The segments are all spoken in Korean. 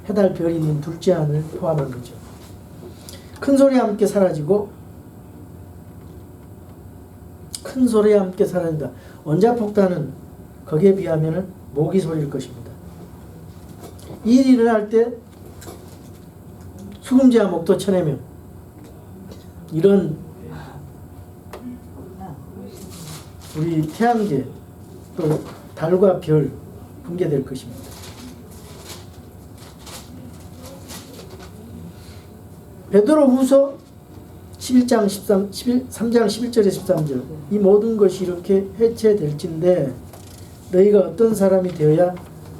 해달 별이 있는 둘째 하늘 포함한 거죠. 큰 소리와 함께 사라지고 큰 소리와 함께 사라진다. 원자폭탄은 거기에 비하면 모기 소리일 것입니다. 이 일이 일어날 때 수금지와 목도 쳐내며 이런 우리 태양계 또 달과 별 붕괴될 것입니다. 베드로후서 11장 3장 11절에 13절 이 모든 것이 이렇게 해체될진데 너희가 어떤 사람이 되어야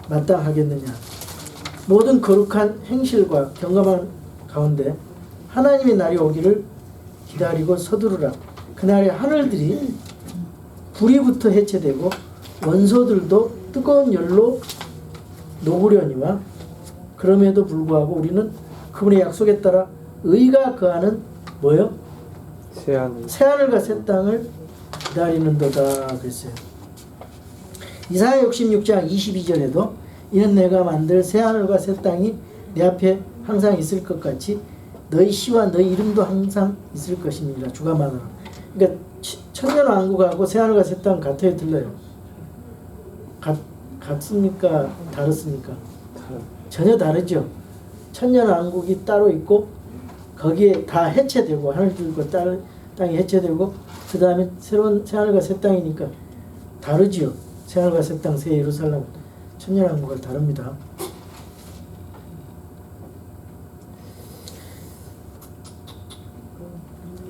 마땅하겠느냐. 모든 거룩한 행실과 경감한 가운데 하나님의 날이 오기를 기다리고 서두르라. 그날에 하늘들이 불이부터 해체되고 원소들도 뜨거운 열로 녹으려니와 그럼에도 불구하고 우리는 그분의 약속에 따라 의가 거하는 뭐요? 새하늘과 새 땅을 기다리는도다 그랬어요. 이사야 66장 22절에도 이는 내가 만들 새하늘과 새 땅이 내 앞에 항상 있을 것 같이 너희 시와 너희 이름도 항상 있을 것입니다. 주가 말하라. 그러니까 천년왕국하고 새하늘과 새 땅 같아요, 틀려요? 같습니까? 다릅니까? 전혀 다르죠. 천년왕국이 따로 있고 거기에 다 해체되고 하늘들과 땅이 해체되고 그 다음에 새로운 새하늘과 새 땅이니까 다르지요. 새하늘과 새 땅, 새 예루살렘, 천년왕국과 다릅니다.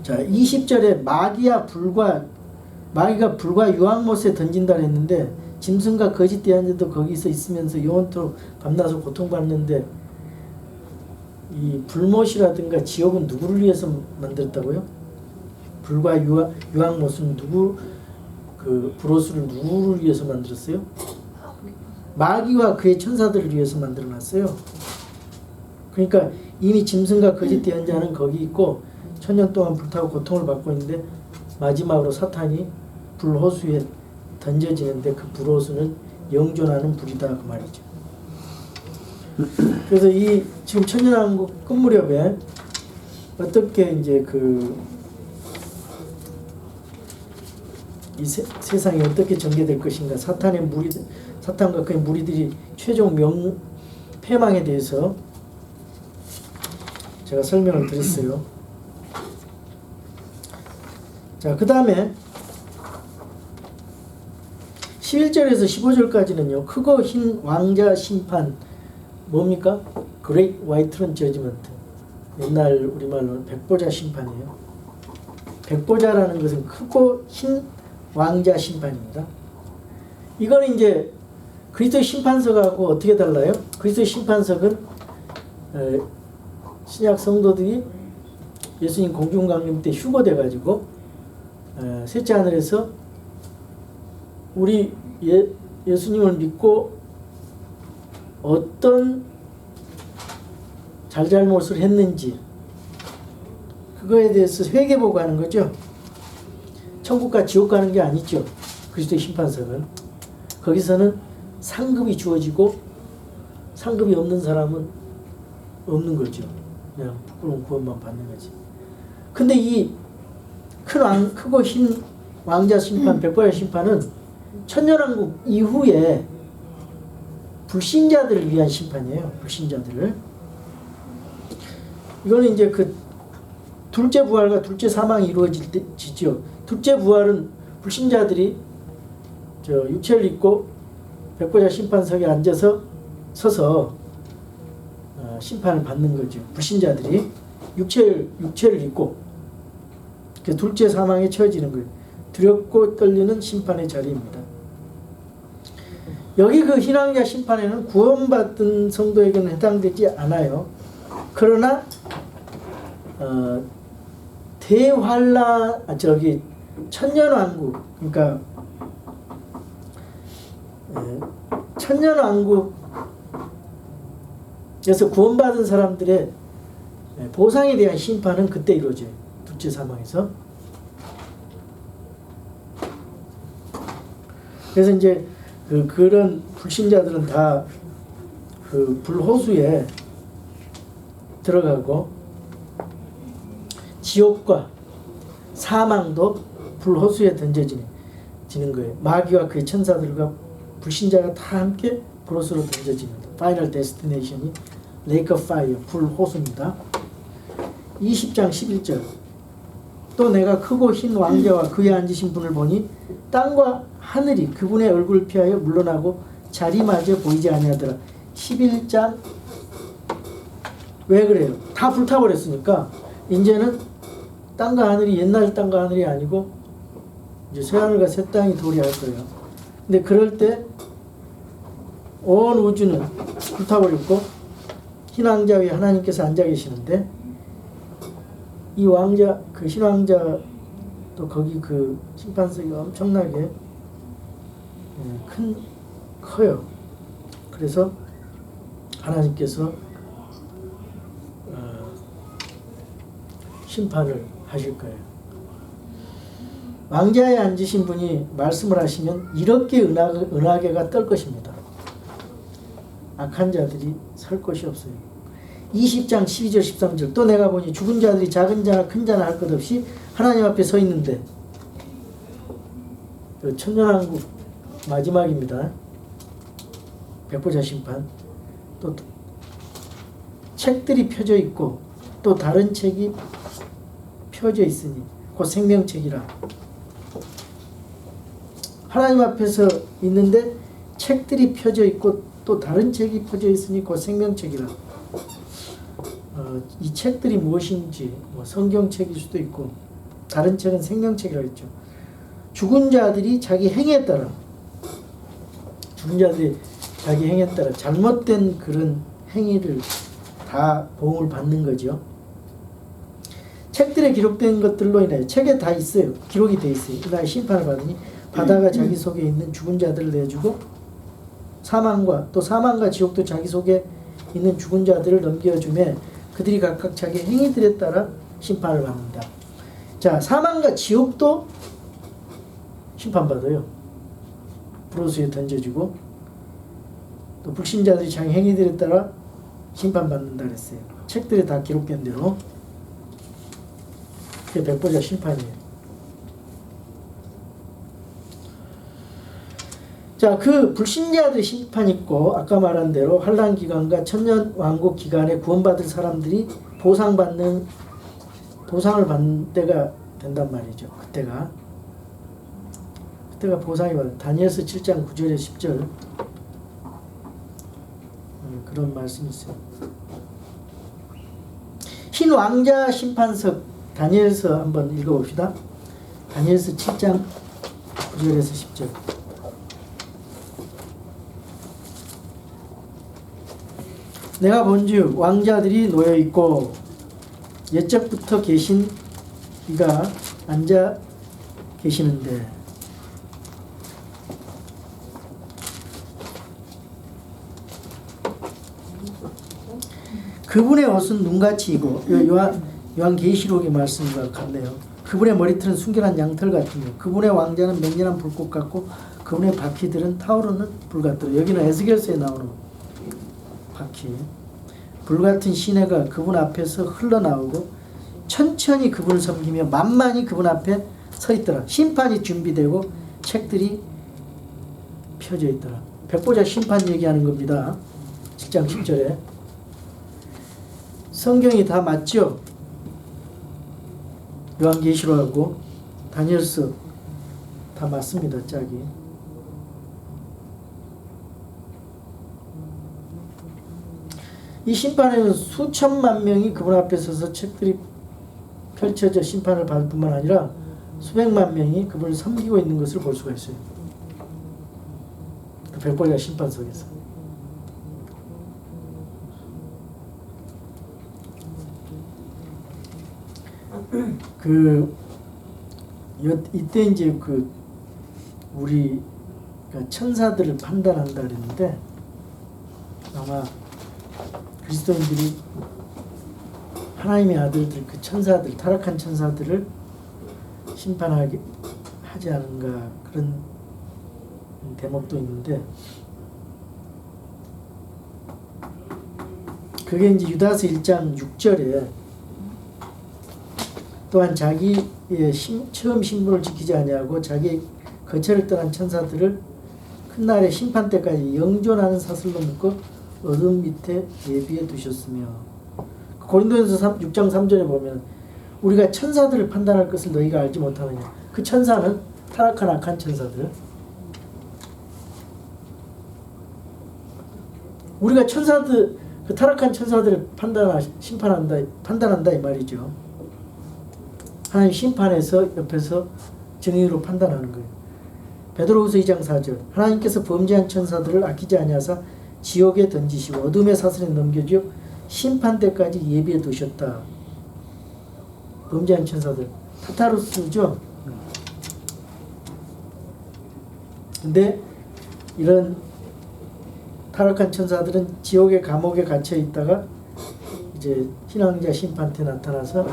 자, 20절에 마귀가 불과 유황못에 던진다 했는데 짐승과 거짓 대한자도 거기서 있으면서 영원토록 밤낮으로 고통받는데 이 불못이라든가 지옥은 누구를 위해서 만들었다고요? 불과 유황못은 그 불호수를 누구를 위해서 만들었어요? 마귀와 그의 천사들을 위해서 만들어놨어요. 그러니까 이미 짐승과 거짓 대언자는 거기 있고 천년 동안 불타고 고통을 받고 있는데 마지막으로 사탄이 불호수에 던져지는데 그 불호수는 영존하는 불이다 그 말이죠. 그래서 이 지금 천년왕국 끝 무렵에 어떻게 이제 이 세상이 어떻게 전개될 것인가, 사탄과 그의 무리들이 최종 패망에 대해서 제가 설명을 드렸어요. 자, 그 다음에 11절에서 15절까지는요. 크고 흰 왕자 심판 뭡니까? Great White Throne Judgment. 옛날 우리말로는 백보자 심판이에요. 백보자라는 것은 크고 흰 왕자 심판입니다. 이거는 이제 그리스도의 심판석하고 어떻게 달라요? 그리스도의 심판석은 신약 성도들이 예수님 공중강림 때 휴거돼가지고 셋째 하늘에서 우리 예수님을 믿고 어떤 잘잘못을 했는지 그거에 대해서 회개보고 하는 거죠. 천국과 지옥 가는 게 아니죠. 그리스도의 심판석은. 거기서는 상급이 주어지고 상급이 없는 사람은 없는 거죠. 그냥 부끄러운 구원만 받는 거지. 근데 이 크고 흰 왕자 심판, 백보자 심판은 천년왕국 이후에 불신자들을 위한 심판이에요. 불신자들을. 이거는 이제 그 둘째 부활과 둘째 사망이 이루어지죠. 둘째 부활은 불신자들이 육체를 입고 백보자 심판석에 서서 심판을 받는 거죠. 불신자들이 육체를 입고 그 둘째 사망에 처해지는 거예요. 두렵고 떨리는 심판의 자리입니다. 여기 그 흰왕자 심판에는 구원받은 성도에게는 해당되지 않아요. 그러나 천년왕국, 그러니까 천년왕국에서 구원받은 사람들의 보상에 대한 심판은 그때 이루어져요. 둘째 사망에서. 그래서 이제 그런 불신자들은 다 그 불호수에 들어가고 지옥과 사망도 불호수에 던져지는 거예요. 마귀와 그의 천사들과 불신자가 다 함께 불호수로 던져집니다. 파이널 데스티네이션이 레이크 오브 파이어, 불호수입니다. 20장 11절 또 내가 크고 흰 왕자와 그에 앉으신 분을 보니 땅과 하늘이 그분의 얼굴을 피하여 물러나고 자리마저 보이지 아니하더라. 11장 왜 그래요? 다 불타버렸으니까 이제는 땅과 하늘이 옛날 땅과 하늘이 아니고 이제 새하늘과 새 땅이 도래할 거예요. 근데 그럴 때 온 우주는 불타버렸고 흰 왕자 위에 하나님께서 앉아 계시는데 이 왕자, 그 흰 왕자 또 거기 그 심판석이 엄청나게 커요. 그래서 하나님께서 심판을 하실 거예요. 왕자에 앉으신 분이 말씀을 하시면 이렇게 은하계가 떨 것입니다. 악한 자들이 설 곳이 없어요. 20장 12절 13절 또 내가 보니 죽은 자들이 작은 자나 큰 자나 할 것 없이 하나님 앞에 서 있는데 천년왕국 마지막입니다. 백보자 심판. 또 책들이 펴져 있고 또 다른 책이 펴져 있으니 곧 생명책이라. 하나님 앞에서 있는데 책들이 펴져 있고 또 다른 책이 펴져 있으니 곧 생명책이라. 이 책들이 무엇인지 뭐 성경책일 수도 있고 다른 책은 생명책이라고 했죠. 죽은 자들이 자기 행에 따라 잘못된 그런 행위를 다 보응을 받는 거죠. 책들에 기록된 것들로 인해 책에 다 있어요. 기록이 돼 있어요. 이날 심판을 받으니 바다가 자기 속에 있는 죽은 자들을 내주고 사망과 지옥도 자기 속에 있는 죽은 자들을 넘겨주매 그들이 각각 자기 행위들에 따라 심판을 받는다. 자, 사망과 지옥도 심판받아요. 불호수에 던져지고 또 불신자들이 자기 행위들에 따라 심판받는다 그랬어요. 책들에 다 기록된 대로. 그게 백보자 심판이에요. 자, 그 불신자들의 심판이 있고 아까 말한 대로 환란 기간과 천년 왕국 기간에 구원받을 사람들이 보상을 받는 때가 된단 말이죠. 그때가 보상이 받는 다니엘서 7장 9절에 10절 그런 말씀이 있어요. 흰 왕자 심판석 다니엘서 한번 읽어봅시다. 다니엘서 7장 9절에서 10절 내가 본즉 왕자들이 놓여있고 옛적부터 계신 이가 앉아 계시는데 그분의 옷은 눈같이 이고 요한계시록의 말씀과 같네요. 그분의 머리털은 순결한 양털 같으며 그분의 왕자는 맹렬한 불꽃 같고 그분의 바퀴들은 타오르는 불 같더라. 여기는 에스겔서에 나오는 바퀴. 불같은 시내가 그분 앞에서 흘러나오고 천천히 그분을 섬기며 만만히 그분 앞에 서 있더라. 심판이 준비되고 책들이 펴져 있더라. 백보자 심판 얘기하는 겁니다. 7장 10절에 성경이 다 맞죠? 요한계시록하고 다니엘서 다 맞습니다. 짝이. 이 심판에는 수천만 명이 그분 앞에 서서 책들이 펼쳐져 심판을 받을 뿐만 아니라 수백만 명이 그분을 섬기고 있는 것을 볼 수가 있어요. 그 백보자 심판석에서. 이때 이제 우리 천사들을 판단한다 그랬는데 아마 그리스도인들이 하나님의 아들들 그 천사들 타락한 천사들을 심판하게 하지 않은가 그런 대목도 있는데 그게 이제 유다서 1장 6절에 또한 자기의 처음 신분을 지키지 아니하고 자기의 거처를 떠난 천사들을 큰 날의 심판 때까지 영존하는 사슬로 묶어 어둠 밑에 예비해 두셨으며. 고린도전서 6장 3절에 보면 우리가 천사들을 판단할 것을 너희가 알지 못하느냐. 그 천사는 타락한 악한 천사들. 우리가 천사들, 그 타락한 천사들을 판단한다 이 말이죠. 하나님 심판에서 옆에서 정의로 판단하는 거예요. 베드로후서 2장 4절 하나님께서 범죄한 천사들을 아끼지 아니하사 지옥에 던지시고 어둠의 사슬에 넘겨주어 심판 때까지 예비해 두셨다. 범죄한 천사들 타타루스죠. 근데 이런 타락한 천사들은 지옥의 감옥에 갇혀 있다가 이제 신앙자 심판 때 나타나서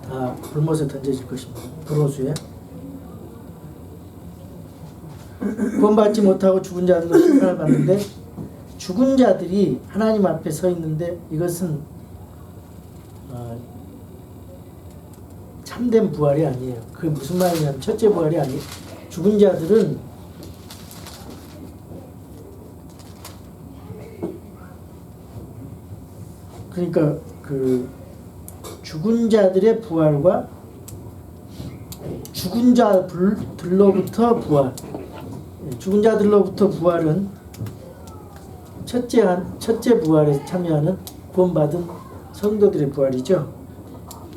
다 불못에 던져질 것입니다. 불호수에. 구원받지 못하고 죽은 자들도 심판을 받는데 죽은 자들이 하나님 앞에 서 있는데 이것은 참된 부활이 아니에요. 그게 무슨 말이냐면 첫째 부활이 아니에요. 죽은 자들은 그러니까 그 죽은 자들의 부활과 죽은 자들로부터 부활. 죽은 자들로부터 부활은 첫째 부활에 참여하는 구원받은 성도들의 부활이죠.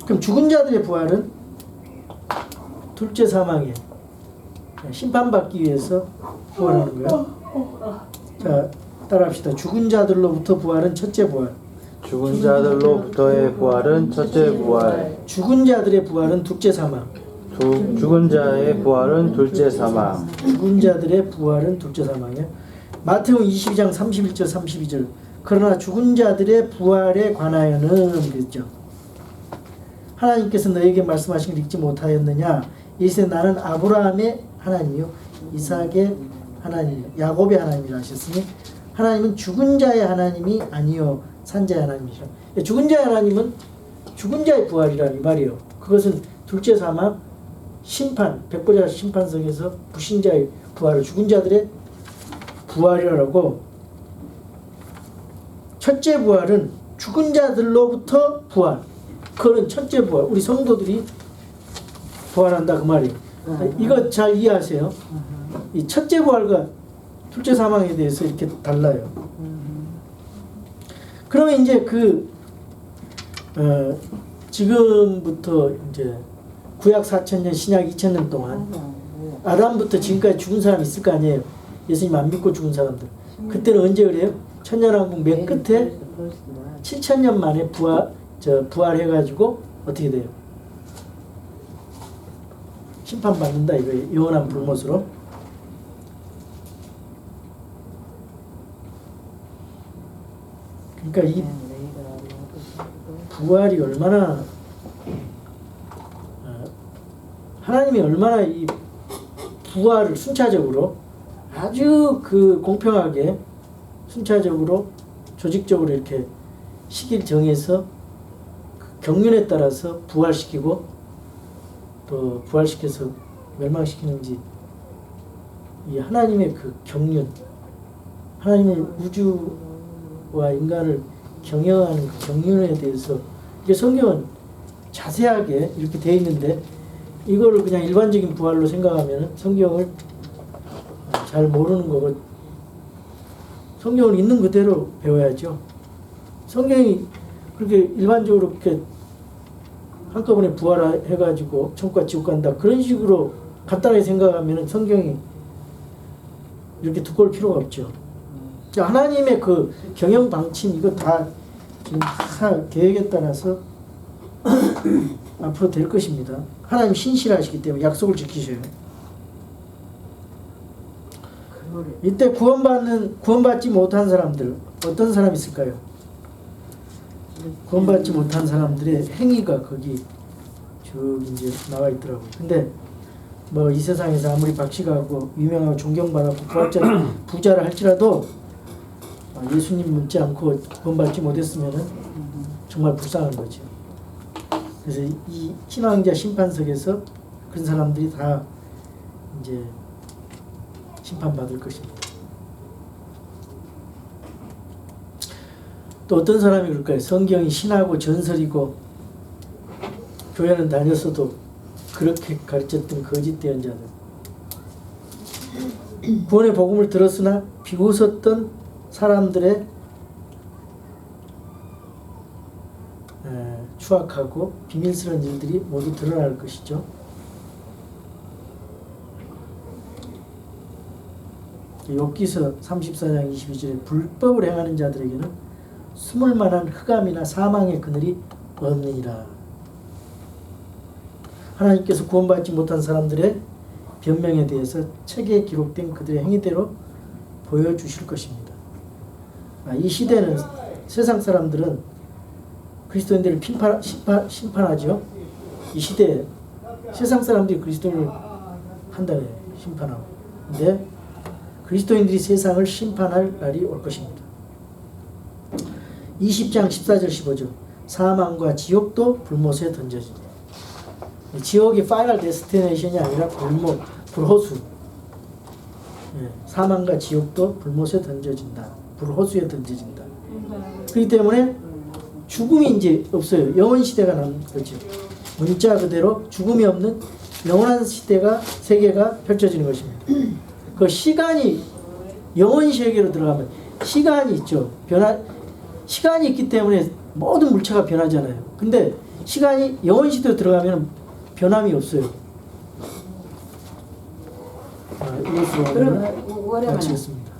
그럼 죽은 자들의 부활은 둘째 사망에 심판받기 위해서 부활하는 거예요. 자, 따라합시다. 죽은 자들로부터 부활은 첫째 부활. 죽은 자들로부터의 부활은 첫째 부활. 죽은 자들의 부활은 둘째 사망. 죽은 자의 부활은 둘째 사망. 죽은 자들의 부활은 둘째 사망이에요. 마태복음 22장 31절 32절 그러나 죽은 자들의 부활에 관하여는 그랬죠. 하나님께서 너에게 말씀하신 걸 읽지 못하였느냐. 이세 나는 아브라함의 하나님이요 이삭의 하나님이요 야곱의 하나님이라 하셨으니 하나님은 죽은 자의 하나님이 아니요 산자의 하나님이시라. 죽은 자의 하나님은 죽은 자의 부활이라는 말이에요. 그것은 둘째 사망 심판 백보자 심판석에서 불신자의 부활을 죽은 자들의 부활이라고. 첫째 부활은 죽은 자들로부터 부활. 그거는 첫째 부활. 우리 성도들이 부활한다 그 말이에요. 이거 잘 이해하세요. 이 첫째 부활과 둘째 사망에 대해서 이렇게 달라요. 그러면 이제 지금부터 이제 구약 4000년 신약 2000년 동안 아담부터 지금까지 죽은 사람이 있을 거 아니에요. 예수님 안 믿고 죽은 사람들. 그때는 언제 그래요? 천년왕국 맨 끝에 7000년 만에 부활해가지고 어떻게 돼요? 심판받는다 이거예요. 영원한 불못으로. 그러니까 이 부활이 얼마나 하나님이 얼마나 이 부활을 순차적으로 아주 공평하게 순차적으로 조직적으로 이렇게 시기를 정해서 경륜에 따라서 부활시키고 또 부활시켜서 멸망시키는지 이 하나님의 그 경륜 하나님의 우주와 인간을 경영하는 그 경륜에 대해서 이게 성경은 자세하게 이렇게 되어 있는데 이거를 그냥 일반적인 부활로 생각하면 성경을 잘 모르는 거고 성경을 있는 그대로 배워야죠. 성경이 그렇게 일반적으로 그렇게 한꺼번에 부활해가지고 천국과 지옥 간다 그런 식으로 간단하게 생각하면 성경이 이렇게 두꺼울 필요가 없죠. 자, 하나님의 그 경영 방침 이거 다 지금 계획에 따라서 앞으로 될 것입니다. 하나님 신실하시기 때문에 약속을 지키셔요. 이때 구원받지 못한 사람들 어떤 사람이 있을까요? 구원받지 못한 사람들의 행위가 거기 쭉 이제 나와 있더라고요. 근데 뭐 이 세상에서 아무리 박식하고 유명하고 존경받았고 부자를 할지라도 예수님 묻지 않고 구원받지 못했으면은 정말 불쌍한 거죠. 그래서 이 신왕자 심판석에서 그런 사람들이 다 이제 심판받을 것입니다. 또 어떤 사람이 그럴까요? 성경이 신하고 전설이고 교회는 다녔어도 그렇게 가르쳤던 거짓 예언자들. 구원의 복음을 들었으나 비웃었던 사람들의 추악하고 비밀스러운 일들이 모두 드러날 것이죠. 욥기서 34장 22절에 불법을 행하는 자들에게는 숨을 만한 흑암이나 사망의 그늘이 없느니라. 하나님께서 구원받지 못한 사람들의 변명에 대해서 책에 기록된 그들의 행위대로 보여주실 것입니다. 이 시대는 세상 사람들은 그리스도인들을 심판하죠. 이 시대에 세상 사람들이 그리스도인을 한다네, 심판하고. 근데 그리스도인들이 세상을 심판할 날이 올 것입니다. 20장 14절 15절 사망과 지옥도 불못에 던져진다. 지옥이 파이널 데스티네이션이 아니라 불호수. 사망과 지옥도 불못에 던져진다. 불호수에 던져진다. 그렇기 때문에 죽음이 이제 없어요. 영원 시대가 난 거죠. 문자 그대로 죽음이 없는 영원한 시대가 세계가 펼쳐지는 것입니다. 그 시간이 영원 세계로 들어가면 시간이 있죠. 시간이 있기 때문에 모든 물체가 변하잖아요. 근데 시간이 영원 시대로 들어가면 변함이 없어요. 이것으로 마치겠습니다.